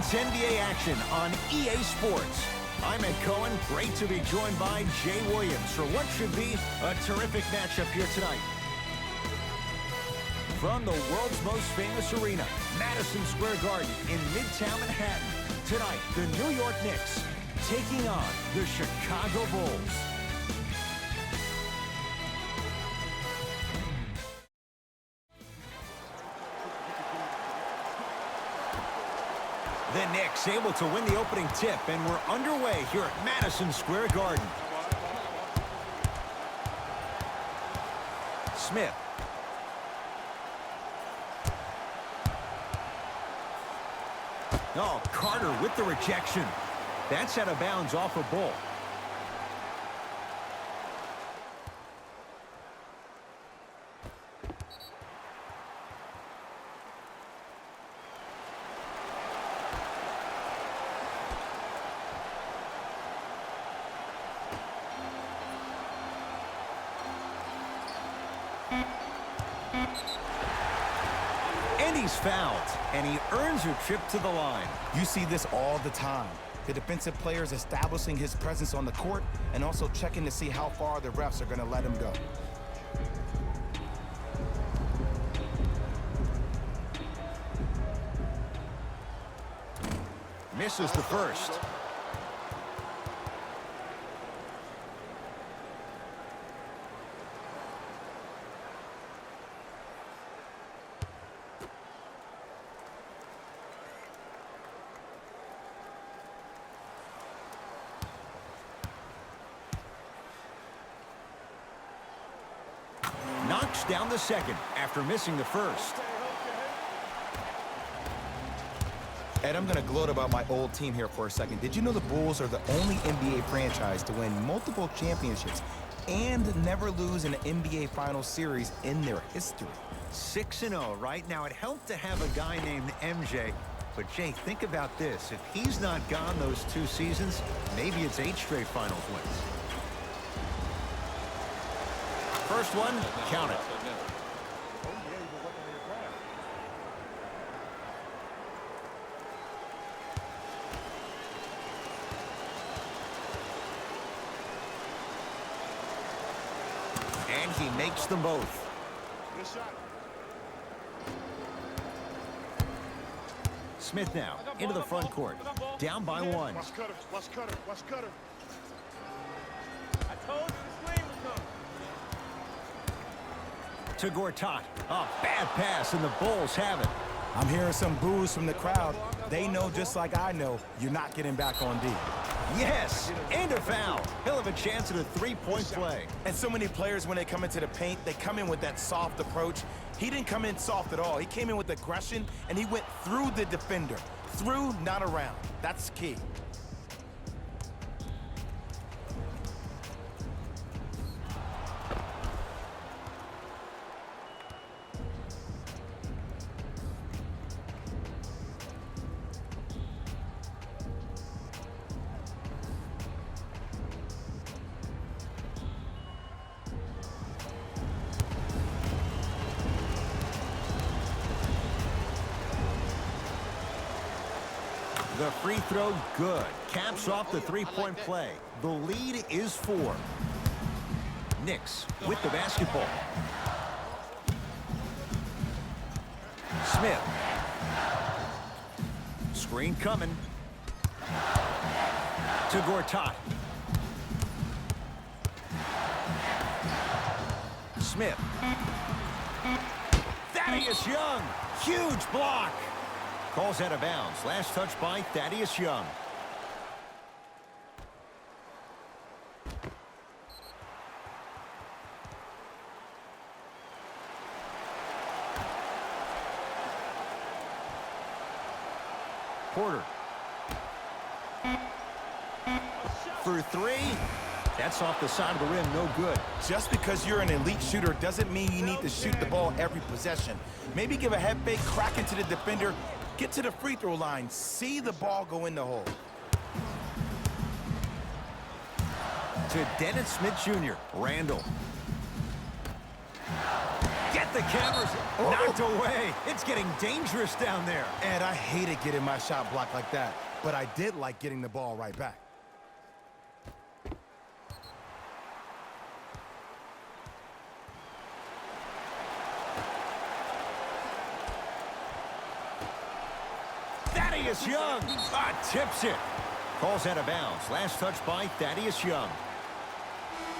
It's NBA action on EA Sports. I'm Ed Cohen. Great to be joined by Jay Williams for what should be a terrific matchup here tonight. From the world's most famous arena, Madison Square Garden in Midtown Manhattan, tonight the New York Knicks taking on the Chicago Bulls. The Knicks able to win the opening tip, and we're underway here at Madison Square Garden. Smith. Oh, Carter with the rejection. That's out of bounds off a Bull. And he's fouled, and he earns a trip to the line. You see this all the time. The defensive players establishing his presence on the court and also checking to see how far the refs are going to let him go. Misses the first. Knocks down the second after missing the first. Ed, I'm going to gloat about my old team here for a second. Did you know the Bulls are the only NBA franchise to win multiple championships and never lose an NBA Finals series in their history? 6-0 right now. It helped to have a guy named MJ. But, Jay, think about this. If he's not gone those 2 seasons, maybe it's 8 straight Finals wins. First one, count it. And he makes them both. Good shot. Smith now into the front court. Down by 1. Watch Cutter. Watch Cutter. Watch Cutter. I told you the screen was coming. To Gortat. A bad pass, and the Bulls have it. I'm hearing some boos from the crowd. They know just like I know you're not getting back on D. Yes, and a foul. He'll have a chance at a 3-point play. And so many players, when they come into the paint, they come in with that soft approach. He didn't come in soft at all. He came in with aggression, and he went through the defender. Through, not around. That's key. The free throw, good. Caps off the 3-point play. The lead is 4. Knicks with the basketball. Smith. Screen coming. To Gortat. Smith. Thaddeus Young. Huge block. Calls out of bounds. Last touch by Thaddeus Young. Porter. For 3. That's off the side of the rim. No good. Just because you're an elite shooter doesn't mean you need to shoot the ball every possession. Maybe give a head fake, crack into the defender, get to the free throw line, see the ball go in the hole. To Dennis Smith Jr. Randall. Gets Got the cameras knocked away. It's getting dangerous down there. And I hated getting my shot blocked like that, but I did like getting the ball right back. Thaddeus Young tips it. Calls out of bounds. Last touch by Thaddeus Young.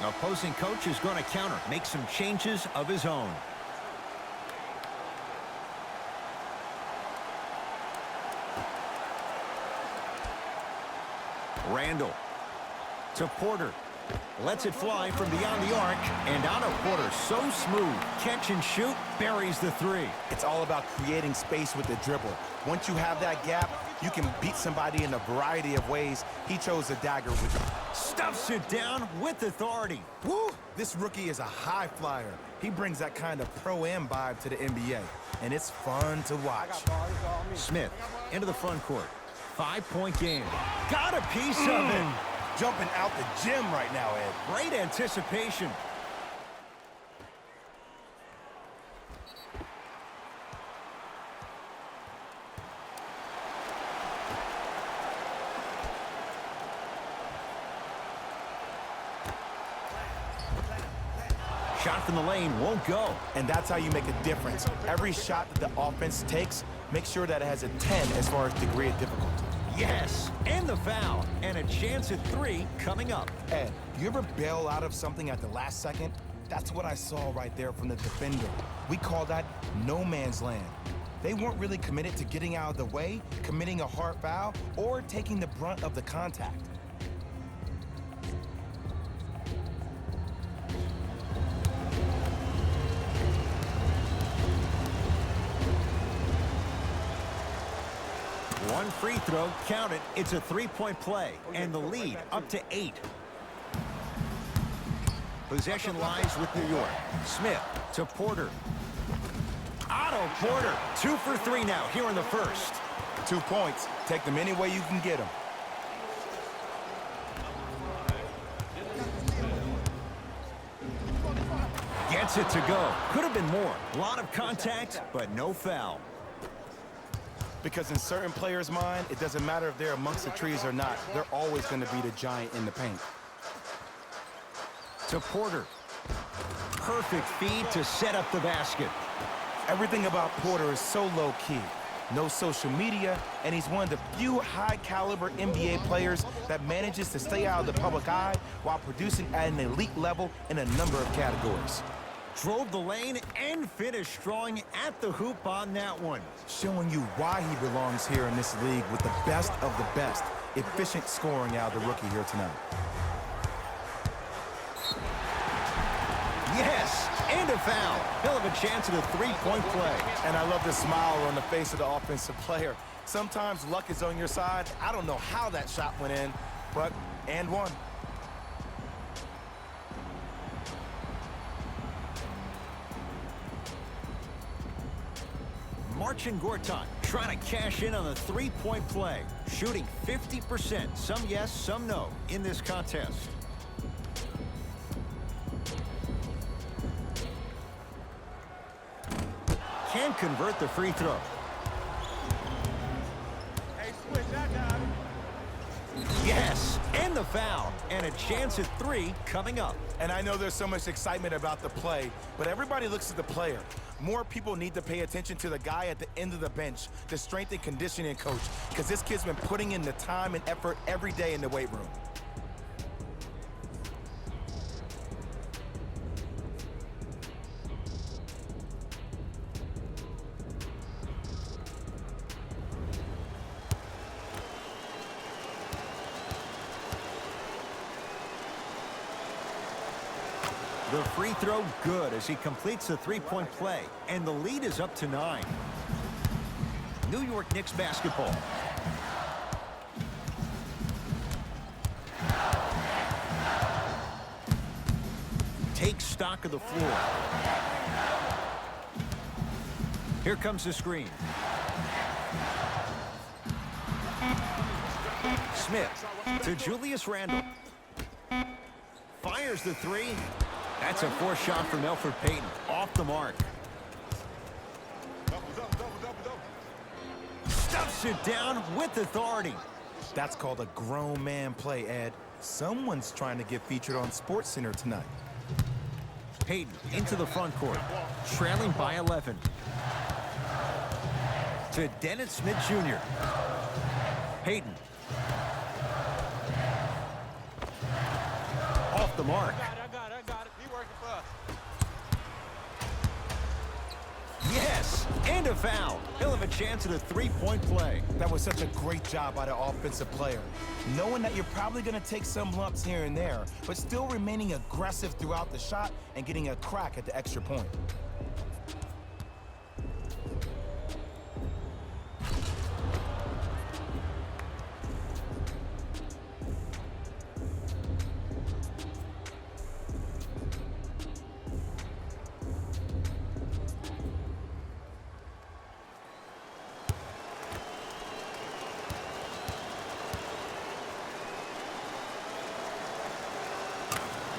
Opposing coach is going to counter, make some changes of his own. Randall to Porter. Lets it fly from beyond the arc, and out of Porter, so smooth. Catch and shoot, buries the three. It's all about creating space with the dribble. Once you have that gap, you can beat somebody in a variety of ways. He chose a dagger with it. Stuffs it down with authority. Woo! This rookie is a high flyer. He brings that kind of pro-am vibe to the NBA, and it's fun to watch. Smith into the front court. 5-point game. Got a piece of it. Jumping out the gym right now, Ed. Great anticipation. Shot from the lane won't go. And that's how you make a difference. Every shot that the offense takes, make sure that it has a 10 as far as degree of difficulty. Yes, and the foul, and a chance at 3 coming up. Ed, you ever bail out of something at the last second? That's what I saw right there from the defender. We call that no man's land. They weren't really committed to getting out of the way, committing a hard foul, or taking the brunt of the contact. One free throw, count it. It's a 3-point play, and the lead up to 8. Possession lies with New York. Smith to Porter. Otto Porter, 2 for 3 now here in the first. 2 points. Take them any way you can get them. Gets it to go. Could have been more. A lot of contact, but no foul. Because in certain players' mind, it doesn't matter if they're amongst the trees or not. They're always going to be the giant in the paint. To Porter. Perfect feed to set up the basket. Everything about Porter is so low-key. No social media, and he's one of the few high-caliber NBA players that manages to stay out of the public eye while producing at an elite level in a number of categories. Drove the lane and finished strong at the hoop on that one. Showing you why he belongs here in this league with the best of the best. Efficient scoring out of the rookie here tonight. Yes, and a foul. He'll have a chance at a 3-point play. And I love the smile on the face of the offensive player. Sometimes luck is on your side. I don't know how that shot went in, but and one. Marcin Gortat trying to cash in on the 3-point play. Shooting 50%. Some yes, some no in this contest. Can convert the free throw. Hey, switch that down. Yes, and the foul. And a chance at 3 coming up. And I know there's so much excitement about the play, but everybody looks at the player. More people need to pay attention to the guy at the end of the bench, the strength and conditioning coach, because this kid's been putting in the time and effort every day in the weight room. The free throw good as he completes the 3-point play. And the lead is up to 9. New York Knicks basketball. Take stock of the floor. Here comes the screen. Smith to Julius Randle. Fires the 3. That's a forced shot from Elfrid Payton. Off the mark. Knocks it down with authority. That's called a grown man play, Ed. Someone's trying to get featured on SportsCenter tonight. Payton into the front court, trailing by 11. To Dennis Smith Jr. Payton. Off the mark. I got it. He working for us. Yes, and a foul. He'll have a chance at a three-point play. That was such a great job by the offensive player. Knowing that you're probably going to take some lumps here and there, but still remaining aggressive throughout the shot and getting a crack at the extra point.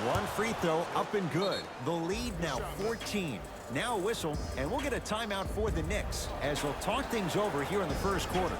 One free throw up and good. The lead now 14. Now a whistle, and we'll get a timeout for the Knicks as they'll talk things over here in the first quarter.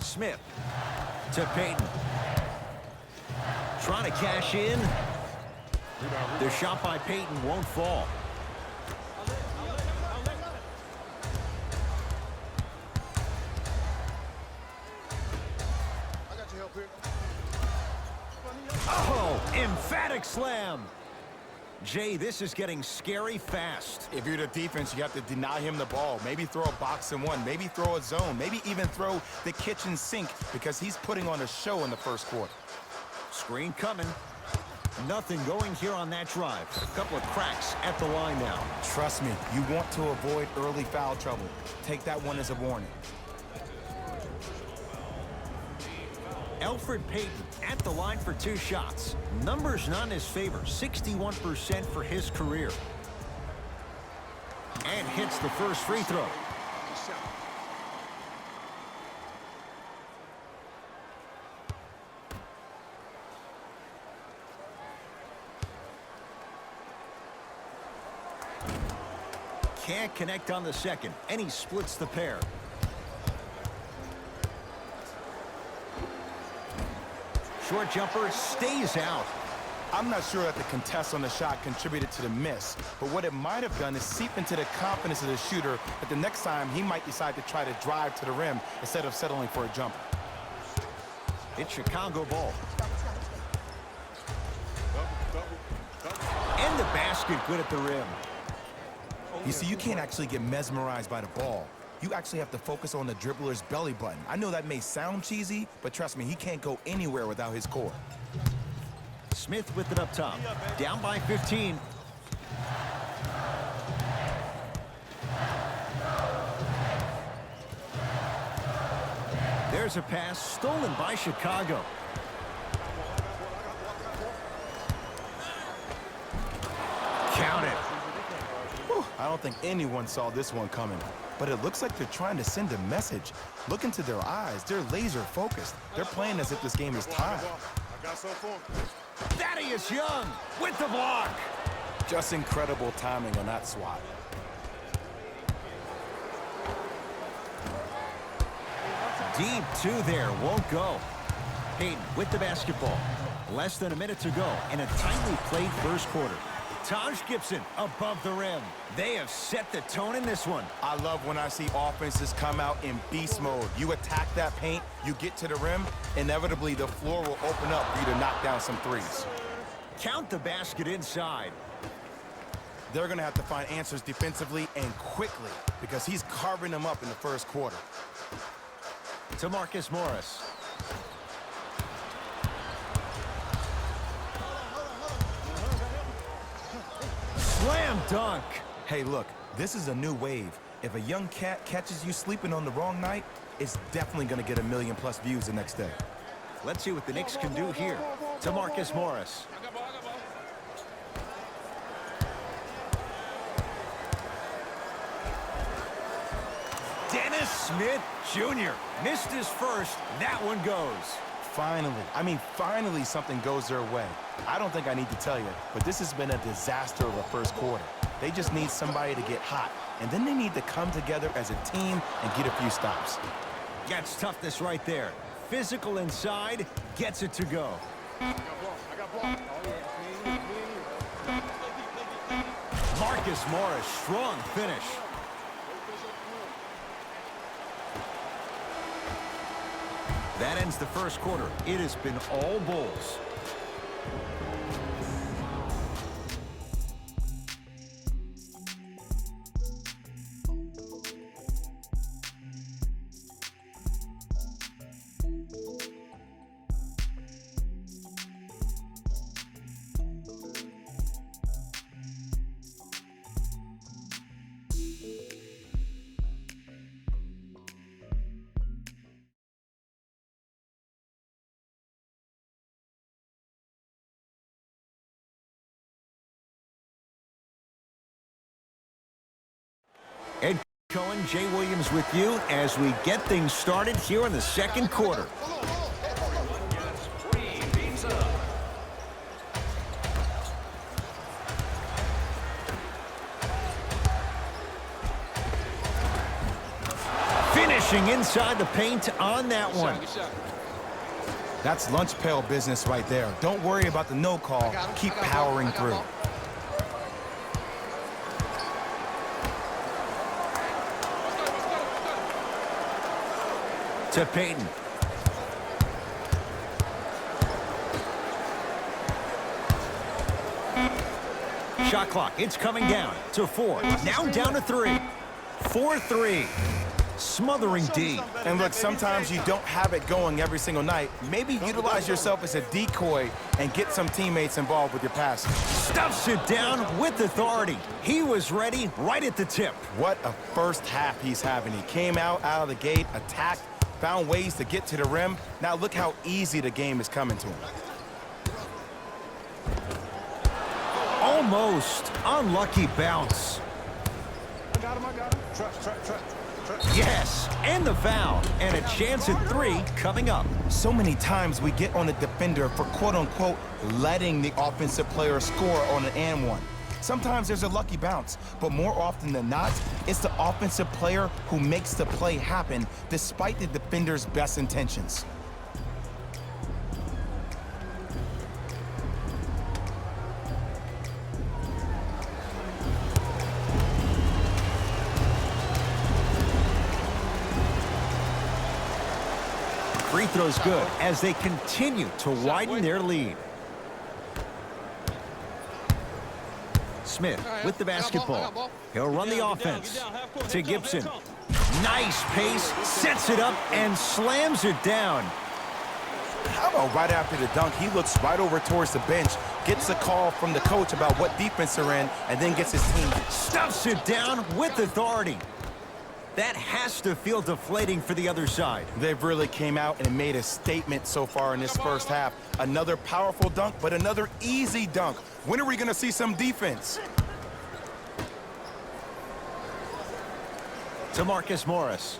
Smith to Payton. Trying to cash in. The shot by Payton won't fall. Oh, emphatic slam. Jay, this is getting scary fast. If you're the defense, you have to deny him the ball. Maybe throw a box and one. Maybe throw a zone. Maybe even throw the kitchen sink because he's putting on a show in the first quarter. Screen coming. Nothing going here on that drive. A couple of cracks at the line now. Trust me, you want to avoid early foul trouble. Take that one as a warning. Elfrid Payton at the line for 2 shots. Numbers not in his favor. 61% for his career. And hits the first free throw. Can't connect on the second, and he splits the pair. Short jumper stays out. I'm not sure that the contest on the shot contributed to the miss, but what it might have done is seep into the confidence of the shooter that the next time he might decide to try to drive to the rim instead of settling for a jumper. It's Chicago ball. And the basket good at the rim. You see, you can't actually get mesmerized by the ball. You actually have to focus on the dribbler's belly button. I know that may sound cheesy, but trust me, he can't go anywhere without his core. Smith with it up top. Down by 15. There's a pass stolen by Chicago. Count it. Whew, I don't think anyone saw this one coming, but it looks like they're trying to send a message. Look into their eyes. They're laser focused. They're playing as if this game is tied. Thaddeus Young with the block. Just incredible timing on that swat. Deep 2 there, won't go. Payton with the basketball. Less than a minute to go in a tightly played first quarter. Taj Gibson above the rim. They have set the tone in this one. I love when I see offenses come out in beast mode. You attack that paint, you get to the rim, inevitably the floor will open up for you to knock down some threes. Count the basket inside. They're going to have to find answers defensively and quickly because he's carving them up in the first quarter. To Marcus Morris. Slam dunk. Hey, look, this is a new wave. If a young cat catches you sleeping on the wrong night, it's definitely going to get 1 million+ views the next day. Let's see what the Knicks can do here. To Marcus Morris. Dennis Smith Jr. missed his first. That one goes. Finally something goes their way. I don't think I need to tell you, but this has been a disaster of a first quarter. They just need somebody to get hot, and then they need to come together as a team and get a few stops. That's toughness right there. Physical inside, gets it to go. Marcus Morris, strong finish. That ends the first quarter. It has been all Bulls. Ed Cohen, Jay Williams with you as we get things started here in the second quarter. Finishing inside the paint on that one. That's lunch pail business right there. Don't worry about the no call. Keep powering through. To Payton. Shot clock, it's coming down to 4. Now down to 3. 4-3. Smothering D. And look, sometimes you don't have it going every single night. Maybe utilize yourself as a decoy and get some teammates involved with your passing. Stuffs it down with authority. He was ready right at the tip. What a first half he's having. He came out of the gate, attacked, found ways to get to the rim. Now look how easy the game is coming to him. Almost unlucky bounce. I got him. Trap. Yes, and the foul. And a chance at 3 coming up. So many times we get on the defender for quote-unquote letting the offensive player score on an and one. Sometimes there's a lucky bounce, but more often than not, it's the offensive player who makes the play happen despite the defender's best intentions. Free throw's good as they continue to widen their lead. Smith with the basketball. He'll run the offense. To Gibson. Nice pace, sets it up, and slams it down. How about right after the dunk, he looks right over towards the bench, gets a call from the coach about what defense they're in, and then gets his team. Stuffs it down with authority. That has to feel deflating for the other side. They've really came out and made a statement so far in this first half. Another powerful dunk, but another easy dunk. When are we going to see some defense? To Marcus Morris.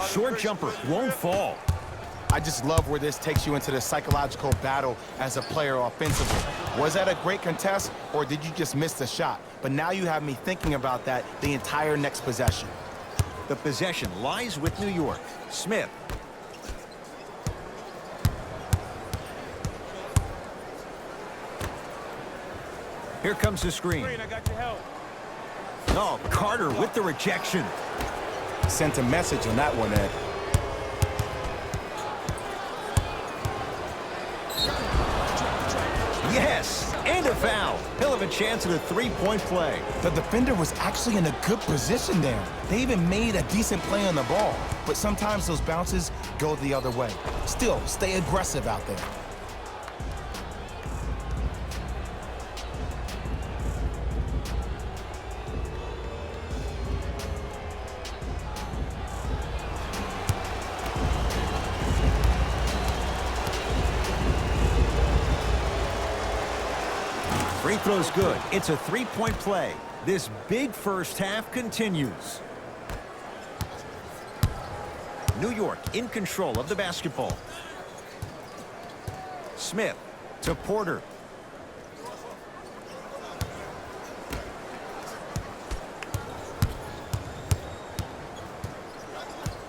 Short jumper won't fall. I just love where this takes you into the psychological battle as a player offensively. Was that a great contest, or did you just miss the shot? But now you have me thinking about that the entire next possession. The possession lies with New York. Smith. Here comes the screen. I got your help. Oh, Carter with the rejection. Sent a message on that one, Ed. Yes, and a foul. He'll have a chance at a three-point play. The defender was actually in a good position there. They even made a decent play on the ball, but sometimes those bounces go the other way. Still, stay aggressive out there. Free throw's good. It's a three-point play. This big first half continues. New York in control of the basketball. Smith to Porter.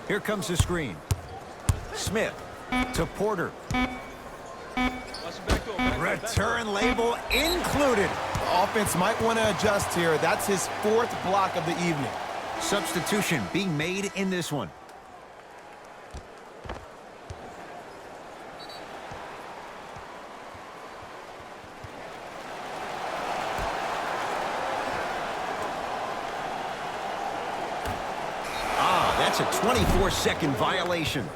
Here comes the screen. Smith to Porter. Return label included. The offense might want to adjust here. That's his fourth block of the evening. Substitution being made in this one. That's a 24-second violation.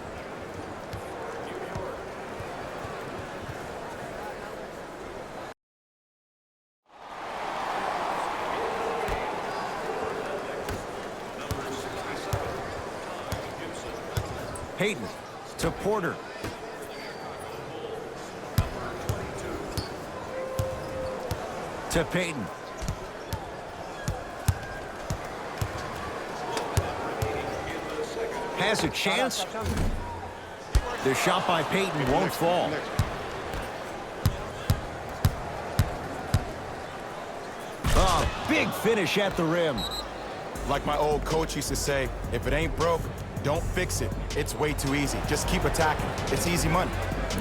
Payton to Porter. To Payton. Has a chance. The shot by Payton won't fall. Oh, big finish at the rim. Like my old coach used to say, if it ain't broke, don't fix it. It's way too easy. Just keep attacking. It's easy money.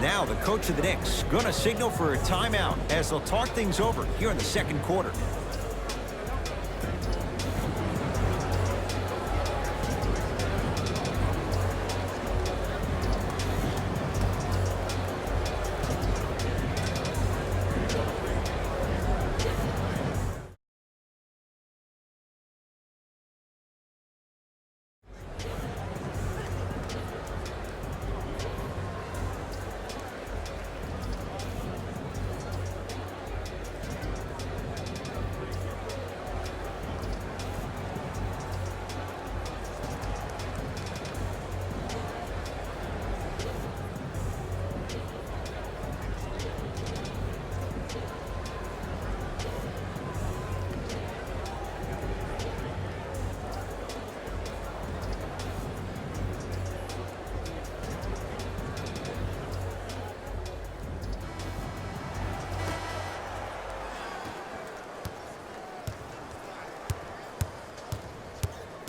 Now the coach of the Knicks going to signal for a timeout as they'll talk things over here in the second quarter.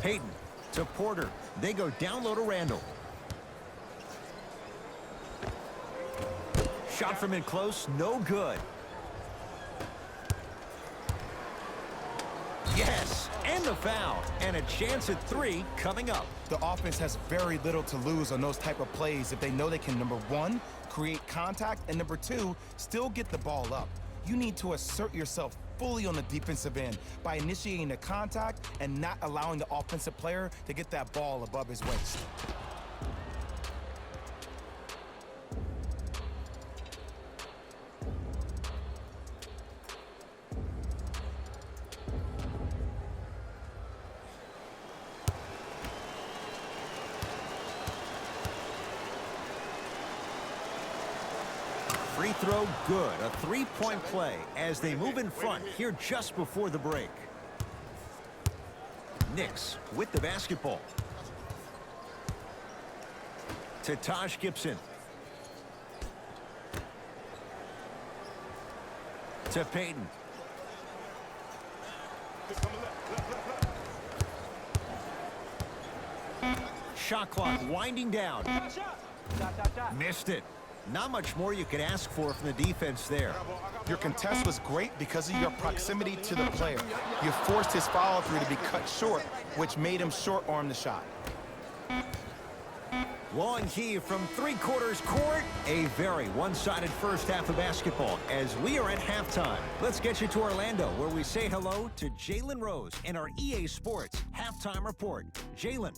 Payton to Porter. They go down low to Randall. Shot from in close, no good. Yes, and the foul. And a chance at three coming up. The offense has very little to lose on those type of plays if they know they can, number one, create contact, and number two, still get the ball up. You need to assert yourself fully on the defensive end by initiating the contact and not allowing the offensive player to get that ball above his waist. Free throw good. A three-point play as they move in front here just before the break. Knicks with the basketball. To Taj Gibson. To Payton. Shot clock winding down. Missed it. Not much more you could ask for from the defense there. Your contest was great because of your proximity to the player. You forced his follow-through to be cut short, which made him short-arm the shot. Long heave from three-quarters court. A very one-sided first half of basketball as we are at halftime. Let's get you to Orlando, where we say hello to Jalen Rose in our EA Sports Halftime Report. Jalen.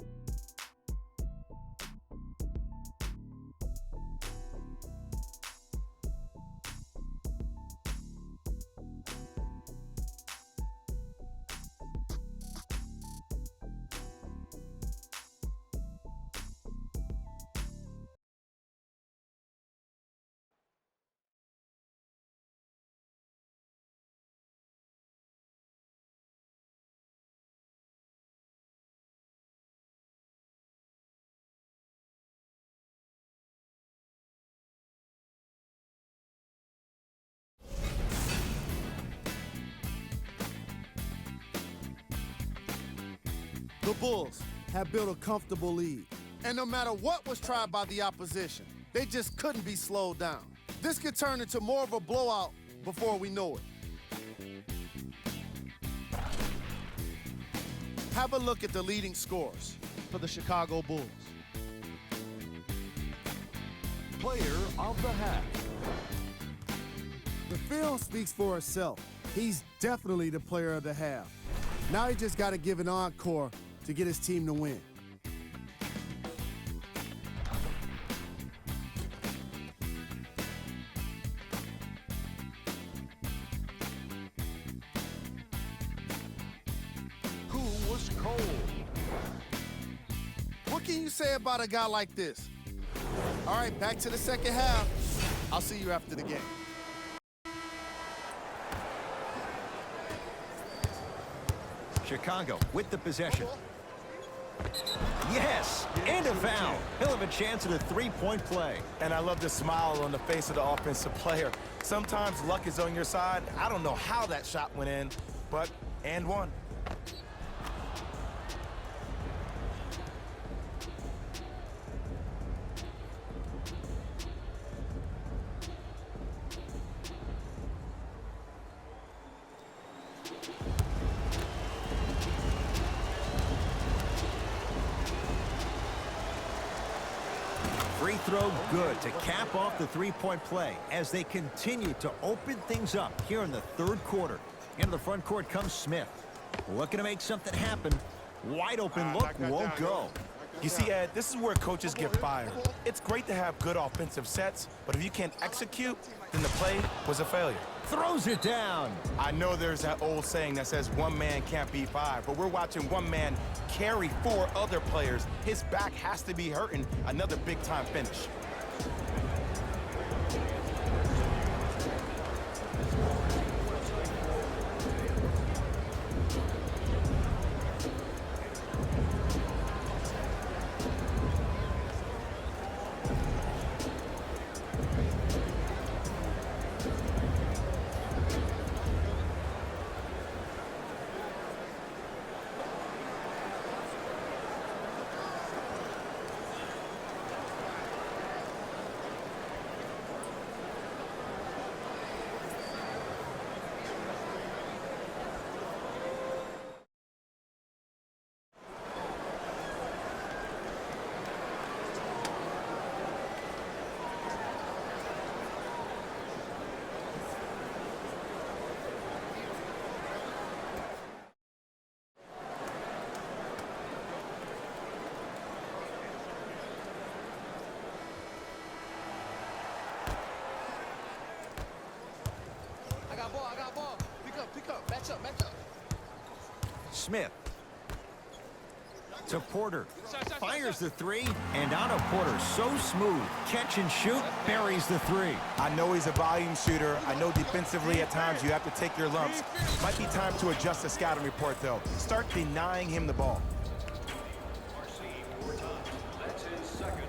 The Bulls have built a comfortable lead. And no matter what was tried by the opposition, they just couldn't be slowed down. This could turn into more of a blowout before we know it. Have a look at the leading scorers for the Chicago Bulls. Player of the half. The film speaks for itself. He's definitely the player of the half. Now he just got to give an encore to get his team to win. Who was cold? What can you say about a guy like this? All right, back to the second half. I'll see you after the game. Chicago with the possession. Yes, and a foul. He'll have a chance at a three-point play. And I love the smile on the face of the offensive player. Sometimes luck is on your side. I don't know how that shot went in, but and one. Free throw good to cap off the three-point play as they continue to open things up here in the third quarter. Into the front court comes Smith. Looking to make something happen. Wide open look won't go. You see, Ed, this is where coaches get fired. It's great to have good offensive sets, but if you can't execute, then the play was a failure. Throws it down. I know there's that old saying that says one man can't beat five, but we're watching one man carry four other players. His back has to be hurting. Another big-time finish. Smith to Porter. Fires the three, and out of Porter. So smooth. Catch and shoot. Buries the three. I know he's a volume shooter. I know defensively at times you have to take your lumps. Might be time to adjust the scouting report, though. Start denying him the ball. That's his second.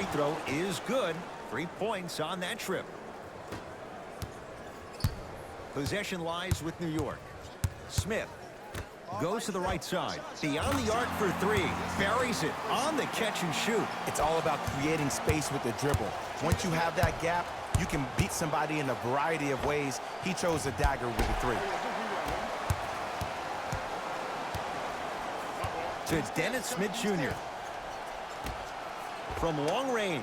free throw is good. 3 points on that trip. Possession lies with New York. Smith goes to the right side. Beyond the arc for 3. Buries it on the catch and shoot. It's all about creating space with the dribble. Once you have that gap, you can beat somebody in a variety of ways. He chose a dagger with the 3. To Dennis Smith Jr. From long range.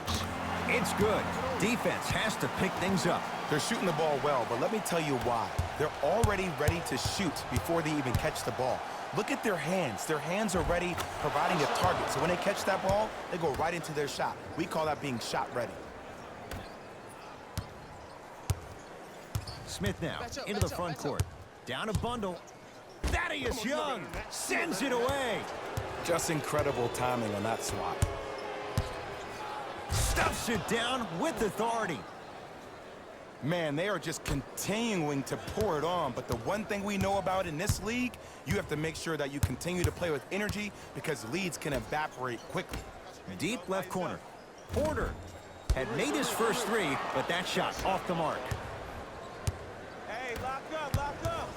It's good. Defense has to pick things up. They're shooting the ball well, but let me tell you why. They're already ready to shoot before they even catch the ball. Look at their hands. Their hands are ready, providing a target. So when they catch that ball, they go right into their shot. We call that being shot ready. Smith now into the front court. Down a bundle. Thaddeus Young sends it away. Just incredible timing on that swat. Stuffs it down with authority. Man, they are just continuing to pour it on. But the one thing we know about in this league, you have to make sure that you continue to play with energy because leads can evaporate quickly. Deep left corner. Porter had made his first 3, but that shot off the mark. Hey, lock up.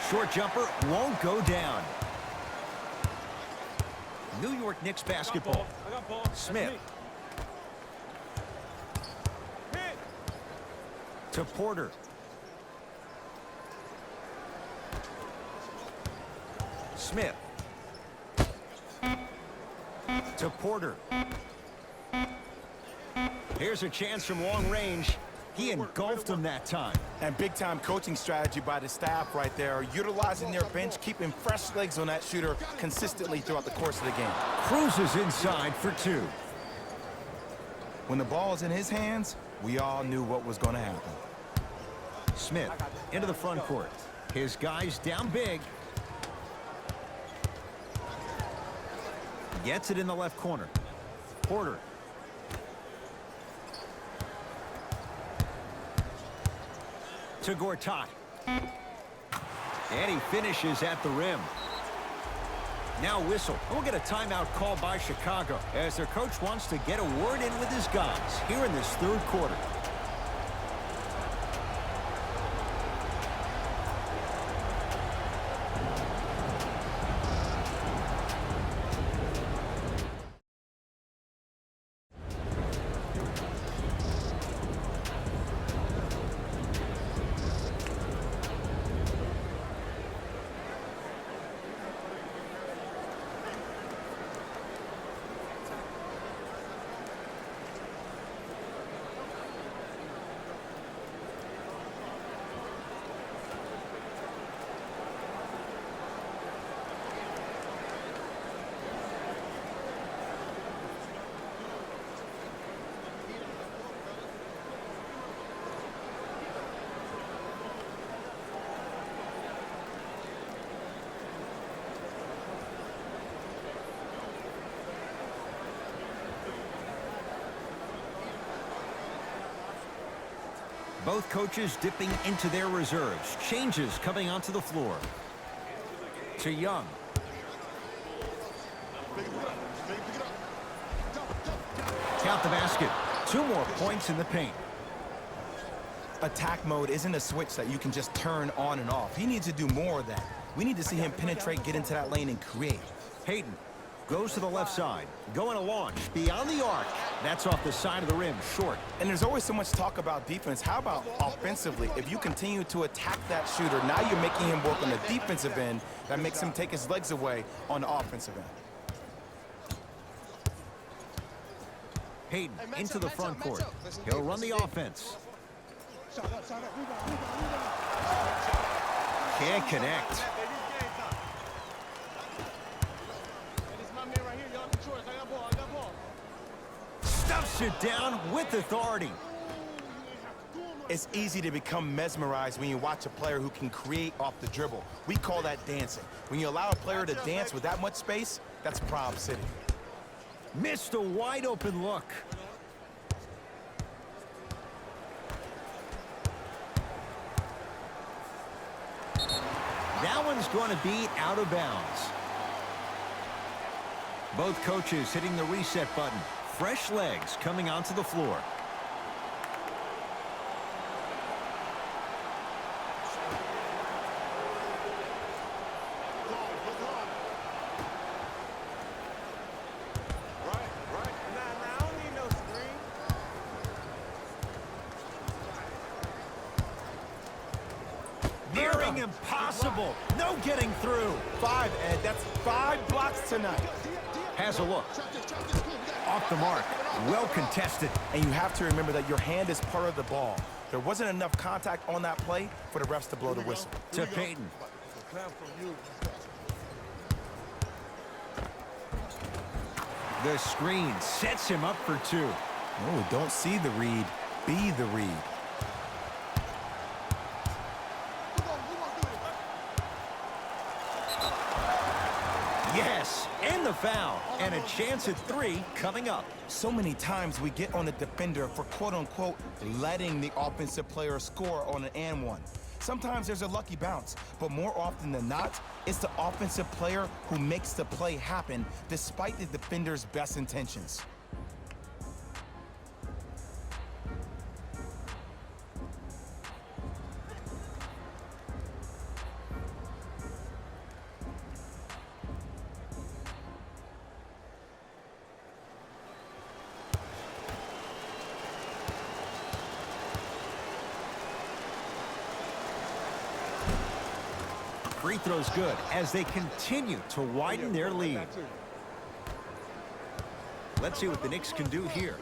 Short jumper won't go down. New York Knicks basketball. Smith. To Porter. Smith. To Porter. Here's a chance from long range. He engulfed him that time. And big-time coaching strategy by the staff right there, utilizing their bench, keeping fresh legs on that shooter consistently throughout the course of the game. Cruises inside for 2. When the ball is in his hands, we all knew what was going to happen. Smith into the front court. His guys down big. Gets it in the left corner. Porter. To Gortat. And he finishes at the rim. Now whistle. We'll get a timeout called by Chicago as their coach wants to get a word in with his guys here in this 3rd quarter. Both coaches dipping into their reserves. Changes coming onto the floor. To Young. Count the basket. 2 more points in the paint. Attack mode isn't a switch that you can just turn on and off. He needs to do more of that. We need to see him penetrate, get into that lane, and create. Hayden goes to the left side. Going to launch. Beyond the arc. That's off the side of the rim. Short. And there's always so much talk about defense. How about offensively? If you continue to attack that shooter, now you're making him work on the defensive end. That makes him take his legs away on the offensive end. Hayden into the front court. He'll run the offense. Can't connect. Stuffs it down with authority. It's easy to become mesmerized when you watch a player who can create off the dribble. We call that dancing. When you allow a player to dance with that much space, that's Prom City. Missed a wide open look. That one's going to be out of bounds. Both coaches hitting the reset button. Fresh legs coming onto the floor. Nah, I don't need no screen. Nearing impossible. No getting through. 5, Ed. That's 5 blocks tonight. Has a look. Off the mark. Well contested. And you have to remember that your hand is part of the ball. There wasn't enough contact on that play for the refs to blow the whistle. To Payton. The screen sets him up for 2. Oh, don't see the read. Be the read. Yes, and the foul. And a chance at 3 coming up. So many times we get on the defender for quote-unquote letting the offensive player score on an and one. Sometimes there's a lucky bounce, but more often than not, it's the offensive player who makes the play happen despite the defender's best intentions. Free throw's good as they continue to widen their lead. Let's see what the Knicks can do here.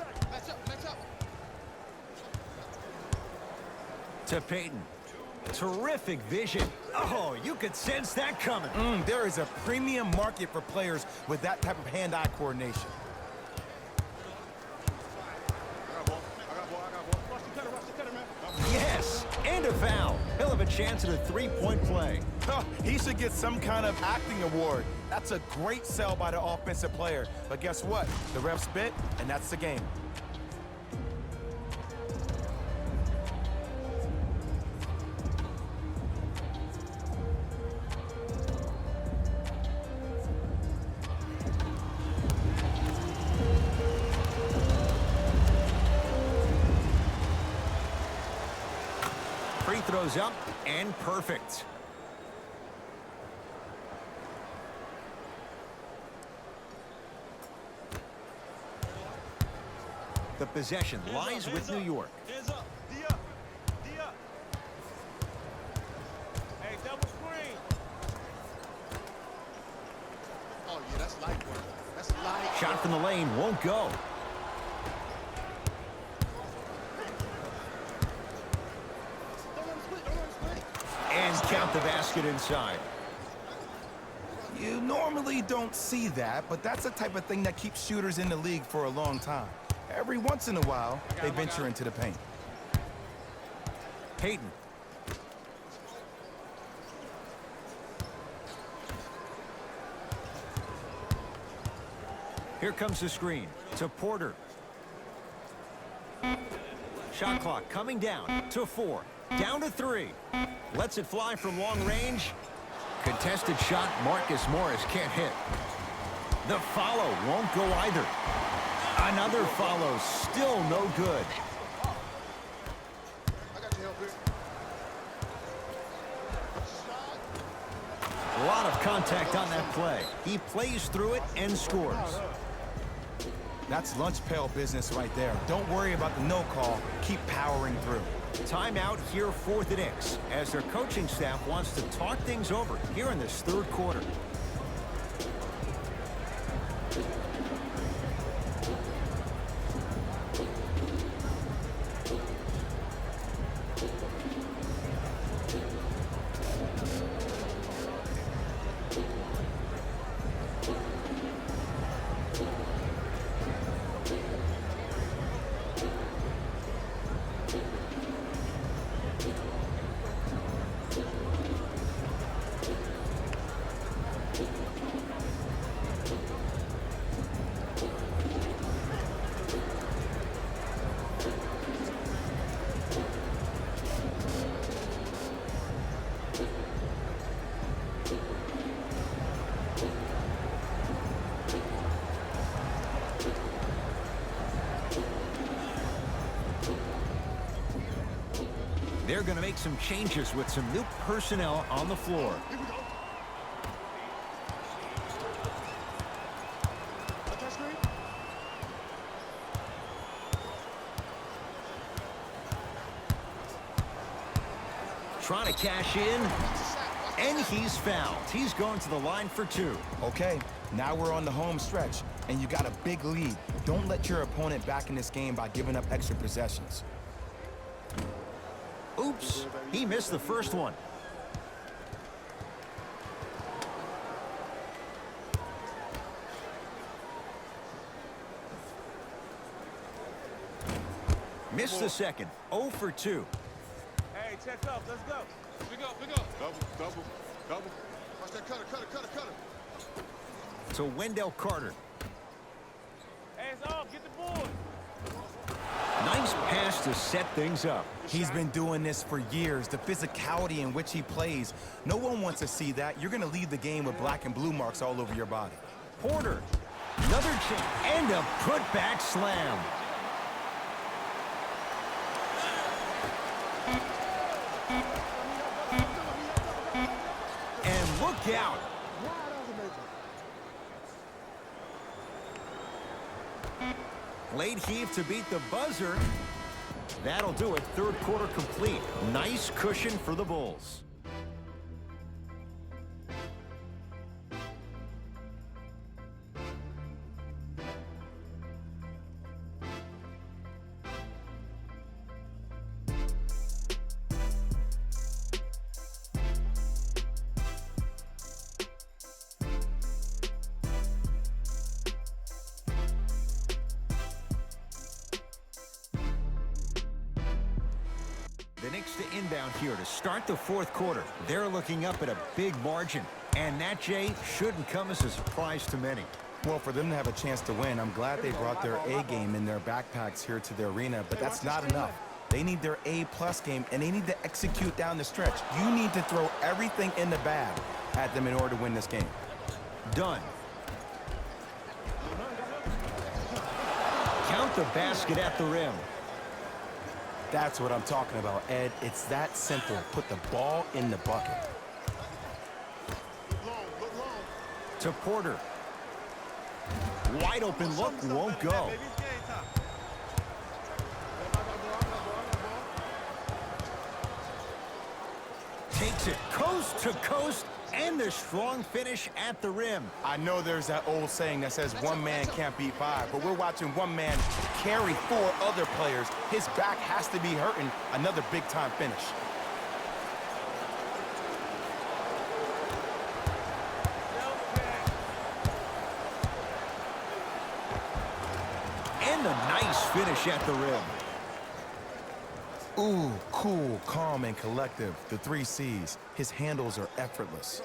To Payton. Terrific vision. Oh, you could sense that coming. There is a premium market for players with that type of hand-eye coordination. Yes, and a foul. He'll have a chance at a three-point play. Huh, he should get some kind of acting award. That's a great sell by the offensive player. But guess what? The refs bit, and that's the game. Free throws up and perfect. The possession lies with New York. Hands up. D up. D up. Hey, double screen. Oh, yeah, that's light work. That's light. Shot from the lane won't go. And count the basket inside. You normally don't see that, but that's the type of thing that keeps shooters in the league for a long time. Every once in a while, they venture into the paint. Payton. Here comes the screen to Porter. Shot clock coming down to 4. Down to 3. Lets it fly from long range. Contested shot, Marcus Morris can't hit. The follow won't go either. Another follow, still no good. I got your help here. A lot of contact on that play. He plays through it and scores. That's lunch pail business right there. Don't worry about the no call. Keep powering through. Timeout here for the Knicks as their coaching staff wants to talk things over here in this third quarter. They're going to make some changes with some new personnel on the floor. Trying to cash in, and he's fouled. He's going to the line for 2. Okay, now we're on the home stretch, and you got a big lead. Don't let your opponent back in this game by giving up extra possessions. Oops, he missed the first one. Missed the second, 0 for 2. Hey, check up. Let's go. Big up, big up. Double. Watch that cutter. To Wendell Carter. Hands off. Get the board. Nice pass to set things up. He's been doing this for years. The physicality in which he plays, no one wants to see that. You're going to leave the game with black and blue marks all over your body. Porter, another chance, and a putback slam. And look out. Late heave to beat the buzzer. That'll do it. Third quarter complete. Nice cushion for the Bulls. The Knicks to inbound here to start the fourth quarter. They're looking up at a big margin. And that, Jay, shouldn't come as a surprise to many. Well, for them to have a chance to win, I'm glad they brought their A game in their backpacks here to the arena, but that's not enough. They need their A-plus game, and they need to execute down the stretch. You need to throw everything in the bag at them in order to win this game. Done. Count the basket at the rim. That's what I'm talking about, Ed. It's that simple. Put the ball in the bucket. To Porter. Wide open look, won't go. Baby, it's game time. Takes it coast to coast, and the strong finish at the rim. I know there's that old saying that says one man can't beat five, but we're watching one man carry 4 other players. His back has to be hurting. Another big-time finish. And a nice finish at the rim. Ooh, cool, calm, and collective. The 3 C's. His handles are effortless.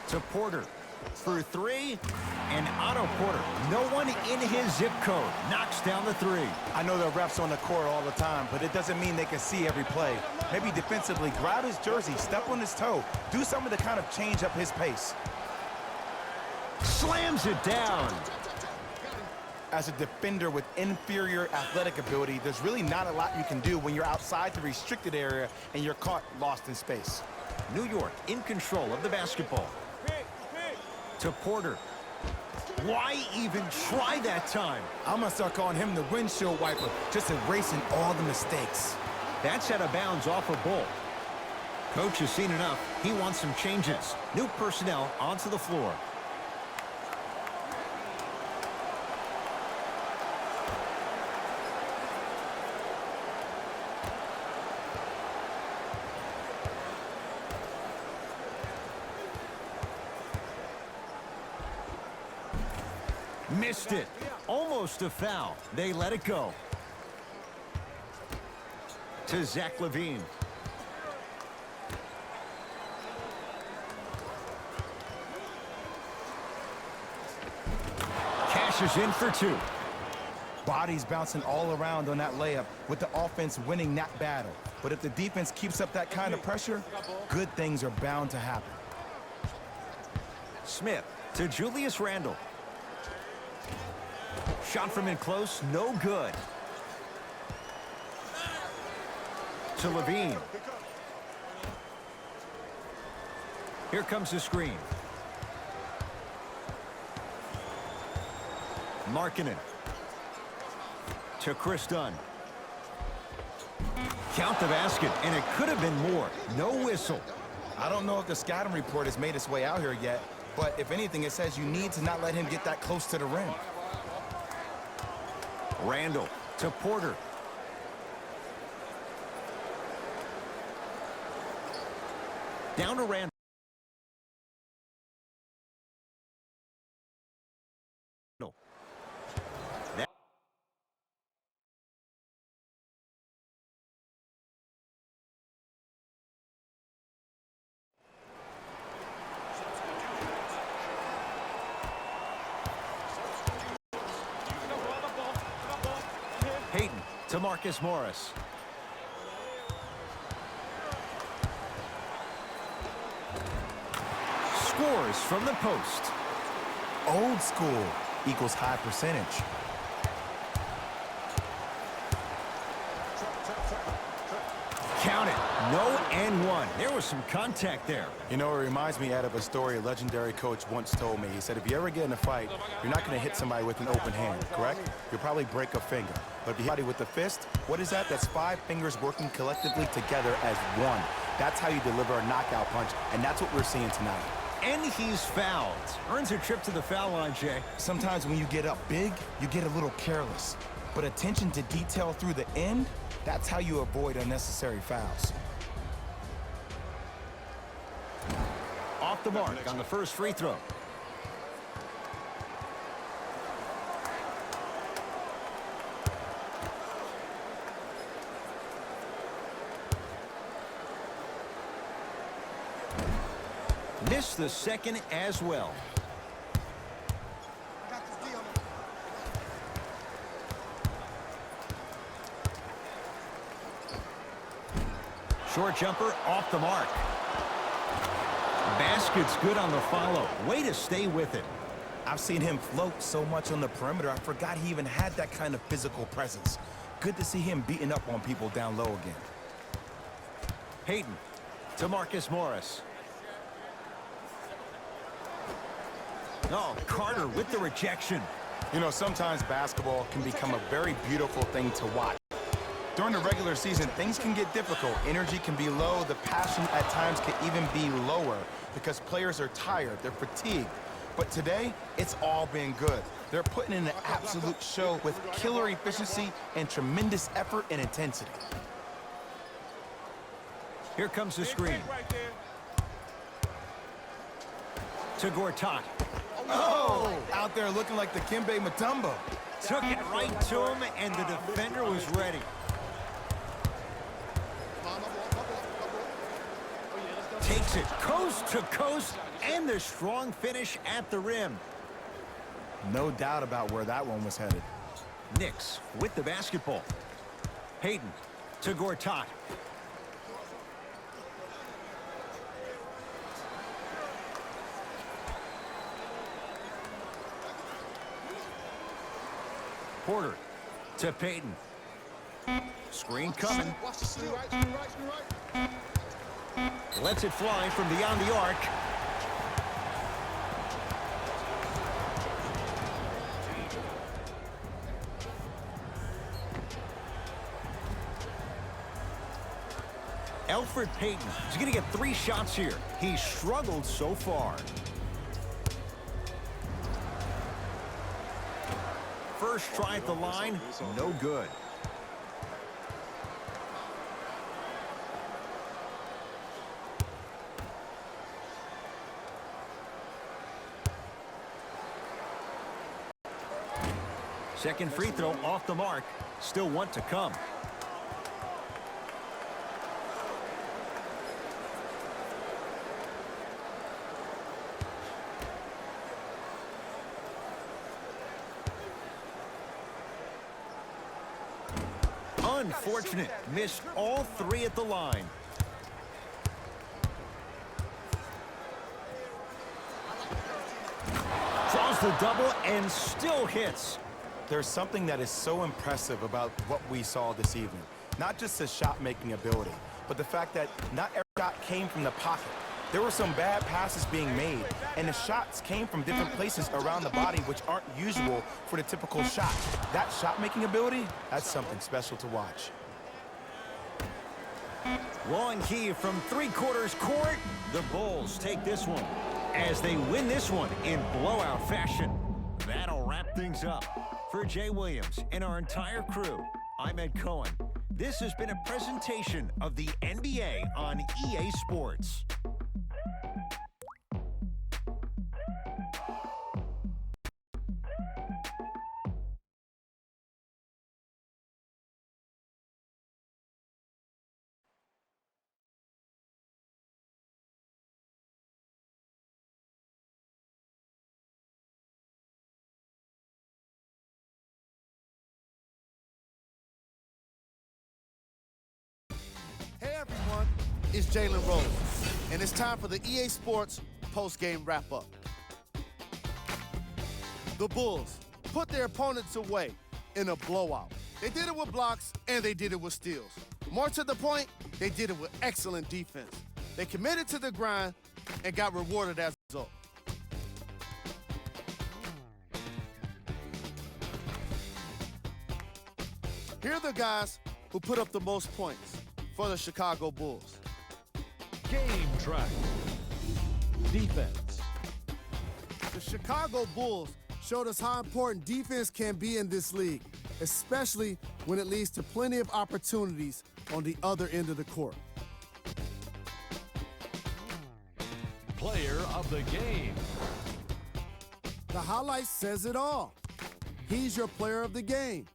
To Porter for 3, and Otto Porter, no one in his zip code, knocks down the 3. I know the refs on the court all the time, but it doesn't mean they can see every play. Maybe defensively, grab his jersey, step on his toe, do something to kind of change up his pace. Slams it down. As a defender with inferior athletic ability, there's really not a lot you can do when you're outside the restricted area and you're caught lost in space. New York in control of the basketball. Pick. To Porter. Why even try that time? I'm going to start calling him the windshield wiper, just erasing all the mistakes. That's out of bounds off a Bull. Coach has seen enough. He wants some changes. New personnel onto the floor. Missed it. Almost a foul. They let it go. To Zach LaVine. Cashes in for 2. Bodies bouncing all around on that layup with the offense winning that battle. But if the defense keeps up that kind of pressure, good things are bound to happen. Smith to Julius Randle. Shot from in close, no good. To Levine. Here comes the screen. Markkanen. To Chris Dunn. Count the basket, and it could have been more. No whistle. I don't know if the scouting report has made its way out here yet, but if anything, it says you need to not let him get that close to the rim. Randall to Porter. Down to Randall. That Payton to Marcus Morris. Scores from the post. Old school equals high percentage. Count it. No and one. There was some contact there. You know, it reminds me out of a story a legendary coach once told me. He said, if you ever get in a fight, you're not going to hit somebody with an open hand, correct? You'll probably break a finger. But if you hit somebody with a fist, what is that? That's 5 fingers working collectively together as one. That's how you deliver a knockout punch, and that's what we're seeing tonight. And he's fouled. Earns a trip to the foul line, Jay. Sometimes when you get up big, you get a little careless. But attention to detail through the end, that's how you avoid unnecessary fouls. Off the mark on the first free throw. Missed the second as well. Short jumper off the mark. Basket's good on the follow. Way to stay with it. I've seen him float so much on the perimeter, I forgot he even had that kind of physical presence. Good to see him beating up on people down low again. Payton to Marcus Morris. Oh, Carter with the rejection. You know, sometimes basketball can become a very beautiful thing to watch. During the regular season, things can get difficult. Energy can be low. The passion at times can even be lower because players are tired. They're fatigued. But today, it's all been good. They're putting in an absolute show with killer efficiency and tremendous effort and intensity. Here comes the screen. To Gortat. Oh, out there looking like the Kimbe Mutombo. Took it right to him, and the defender was ready. Takes it coast to coast, and the strong finish at the rim. No doubt about where that one was headed. Knicks with the basketball. Payton to Gortat. Porter to Payton. Screen coming. Lets it fly from beyond the arc. Elfrid Payton is going to get 3 shots here. He's struggled so far. First try at the line, no good. Second free throw off the mark. Still want to come. Unfortunate. Missed all 3 at the line. Draws the double and still hits. There's something that is so impressive about what we saw this evening. Not just the shot-making ability, but the fact that not every shot came from the pocket. There were some bad passes being made, and the shots came from different places around the body, which aren't usual for the typical shot. That shot-making ability, that's something special to watch. Long key from three-quarters court. The Bulls take this one as they win this one in blowout fashion. That'll wrap things up. For Jay Williams and our entire crew, I'm Ed Cohen. This has been a presentation of the NBA on EA Sports. Hey everyone, it's Jalen Rose, and it's time for the EA Sports post-game wrap-up. The Bulls put their opponents away in a blowout. They did it with blocks, and they did it with steals. More to the point, they did it with excellent defense. They committed to the grind and got rewarded as a result. Here are the guys who put up the most points for the Chicago Bulls. Game track. Defense. The Chicago Bulls showed us how important defense can be in this league, especially when it leads to plenty of opportunities on the other end of the court. Player of the game. The highlight says it all. He's your player of the game.